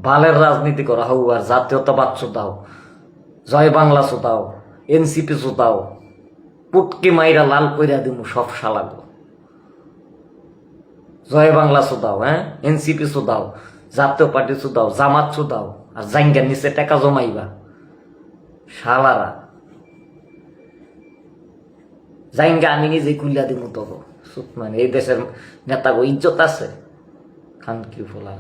বালের রাজনীতি করা হোক আর জাতীয়তাবাদ চোদাও, জয় বাংলা চোদাও, এনসিপি চোদাও, পুটকি মাইরা লাল কইরা দিমু সব শালাগো। জয় বাংলা চোদাও, এনসিপি চোদাও, জাতীয় পার্টি চোদাও, জামাত চোদাও, আর জাঙ্গার নিচে টাকা জমাইবা শালারা। জাঙ্গা আমি নিজে কুইলা দিমু তবু সুত, মানে এই দেশের নেতাগো ইজ্জত আছে খানকি ফোলা।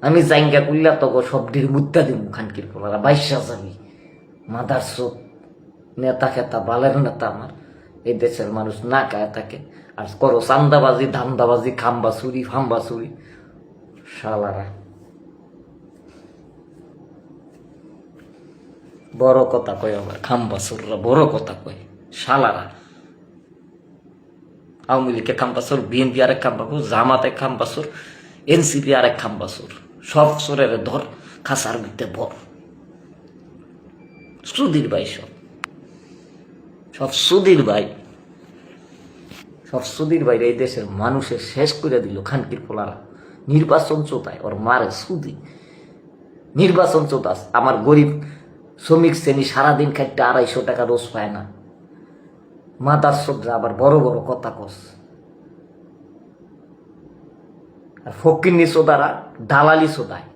আমি জাঙ্গা কুইলা তবু সবটির মুদ্দা দিমু খানকির ফোলারা। বাইশা যাবি মাদার সুত নেতা খেতা বালের নেতা আমার। এই দেশের মানুষ না খায় থাকে আর করো চান্দাবাজি, ধান্দাবাজি, খাম্বা চুরি, ফাম্বা চুরি শালারা। বড় কথা কয় আবার খাম্বা চোররা, বড় কথা কয় শালারা। আওয়ামী লীগের খাম্বা চোর, বিএনপি আরেক খাম্বা চোর, জামাত এক খাম্বা চোর, এনসিপি আরেক খাম্বা চোর। সব চোরের ধর খাসার ভিতরে ভর। সুধীর ভাই সব সুধীর ভাই, সব সুধীর ভাই এই দেশের মানুষের শেষ করে দিল খানকির পোলারা। নির্বাচন চোতায় ওর মারে সুদি, নির্বাচন চোতাস। আমার গরিব শ্রমিক শ্রেণী সারাদিন খাইতে 250 টাকা রোজ পায় না। মাদার সদ্রা আবার বড় বড় কথা কস। আর ফকিন্নি সোদারা দালালি সোদায়,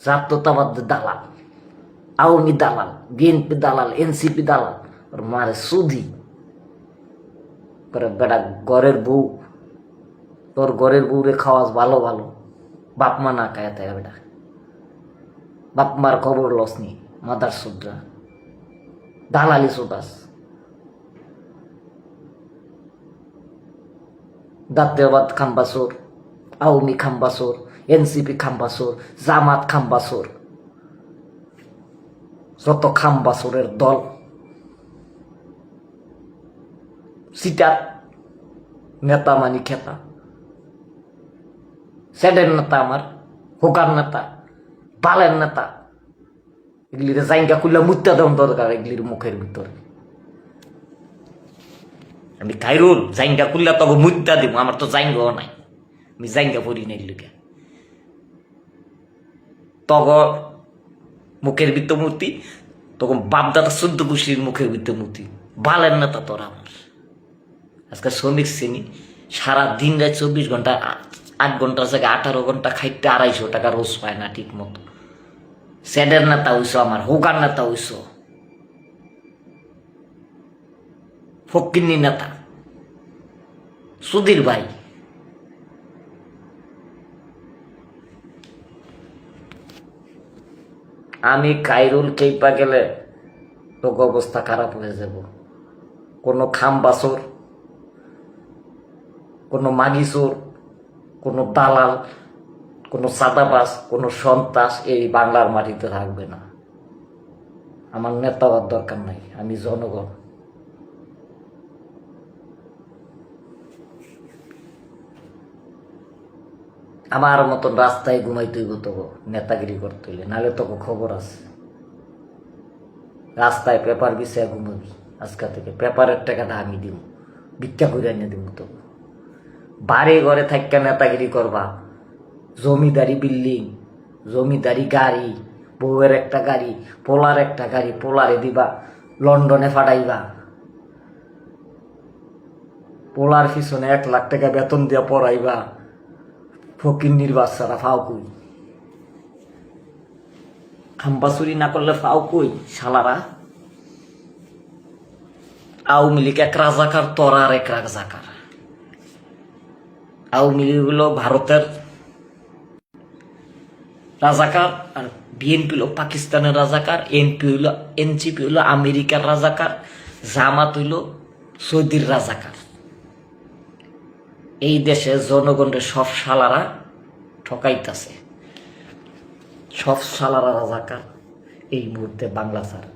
জাতীয়তাবাদ দালাল, আওয়ামী দালাল, বিএনপি দালাল, এনসিপি দালাল, ওর মারে সুদি করে। বেটা ঘরের বউ, তোর ঘরের বউরে খাওয়াস ভালো ভালো, বাপ মা না খায় তাই বেটা, বাপ মার খবর লস নি। মাদার সুদ্রা দালালি সোদাস। জাতীয়বাদ খাম্বাসোর, আওয়ামী খাম্বাসোর, এনসিপি খাম্বাসোর, জামাত খাম্বাসোর, যত খাম্বাসোরের দল সিটার নেতা মানি খেতা। সেডের নেতা আমার, হোকার নেতা, বালের নেতা, এগুলির জাইঙ্গা খুললা মুত্যা দেওয়ার দরকার এগুলির মুখের ভিতরে। আমি খাইরুল জাইঙ্গা খুললা তবে মুত্যা দিব, আমার তো জাইঙ্গাও নাই, আমি জাইঙ্গা পড়ি নাই লোকে। তগ মুখের ভিতর মূর্তি, তখন বাপদাদা 14 গোষ্ঠীর মুখের ভিতর মূর্তি। বালের নেতা তোরা আমার। আজকে শ্রমিক শ্রেণী সারা দিন রাত 24 ঘন্টা, 8 ঘন্টার জায়গায় 18 ঘন্টা খাইতে 250 টাকা রোজ পায় না ঠিক মতো। সেডের নেতা হইস আমার, হোকার নেতা হইস, ফকিন্নি নেতা সুধীর ভাই। আমি কাইরুল কেইপা গেলে তোর অবস্থা খারাপ হয়ে যাব। কোনো খাম্বাসোর, কোনো মাগিচোর, কোনো দালাল, কোনো সাদাবাস, কোনো সন্ত্রাস এই বাংলার মাটিতে থাকবে না। আমার নেতা হওয়ার দরকার নাই, আমি জনগণ। আমার মতন রাস্তায় ঘুমাইতে হইব তো নেতাগিরি করতে হইলে, নাহলে তো খবর আছে। রাস্তায় পেপার বিছায় ঘুমাবি আজকা থেকে, পেপারের টাকাটা আমি দিব, ভিক্ষা করে এনে দিব। তো বাড়ি ঘরে থাকা নেতাগিরি করবা, জমিদারি বিল্ডিং, জমিদারি গাড়ি, বউয়ের একটা গাড়ি, পোলার একটা গাড়ি, পোলারে দিবা লন্ডনে ফাটাইবা, পোলার পিছনে 1 লাখ টাকা বেতন দিয়া পড়াইবা। ফকিন্নির বাচ্চারা ফাও কই, খাম্বা চুরি না করলে ফাও কই শালারা। আওয়ামী লীগ এক রাজাকার, তোরা আর এক রাজাকার। আওয়ামী লীগ হলো ভারতের রাজাকার, আর বিএনপি হলো পাকিস্তানের রাজাকার, এনসিপি হলো আমেরিকার রাজাকার, জামাত হইল সৌদির রাজাকার। এই দেশে জনগণের সব শালারা ঠকাইতেছে, সব শালারা রাজাকার। এই মুহূর্তে বাংলা ছাড়,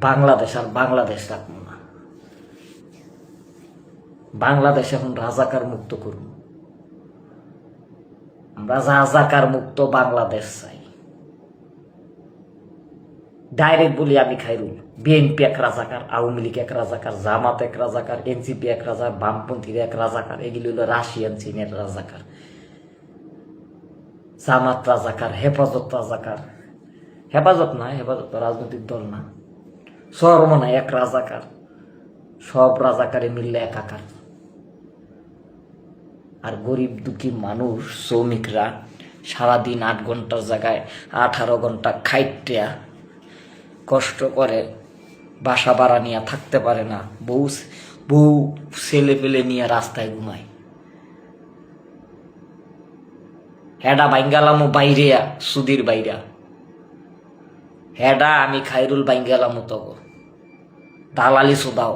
বাংলাদেশ আর বাংলাদেশ রাখবো না। বাংলাদেশ এখন রাজাকার মুক্ত করুন। আমরা রাজাকার মুক্ত বাংলাদেশ চাই। ডাইরেক্ট বলি আমি খাইরুল, বিএনপি এক রাজাকার, আওয়ামী লীগ এক রাজাকার, জামাত এক রাজাকার, এনসিপি এক রাজাকার, বামপন্থীর এক রাজাকার। এগুলি হলো রাশিয়ান চীনের রাজাকার। জামাত রাজাকার, হেফাজত রাজাকার, হেফাজত না, হেফাজত তো রাজনৈতিক দল না, চরমনায় এক রাজাকার, সব রাজাকারে মিললে একাকার। আর গরিব দুঃখী মানুষ, শ্রমিকরা সারাদিন 8 ঘন্টার জায়গায় 18 ঘন্টা খাইটিয়া কষ্ট করে, বাসা ভাড়া নিয়ে থাকতে পারে না, বউ বউ ছেলে পেলে নিয়ে রাস্তায় ঘুমায়। হেডা বাইঙ্গালামো বাইরেয়া, সুদির বাইরা হেডা, আমি খাইরুল বাইঙ্গালামো তগ দালালি সুদাও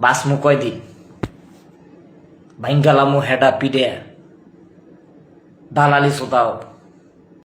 বাসমু কয়দিন বাইঙ্গালামো হেডা পিডে দালালি সুদাও।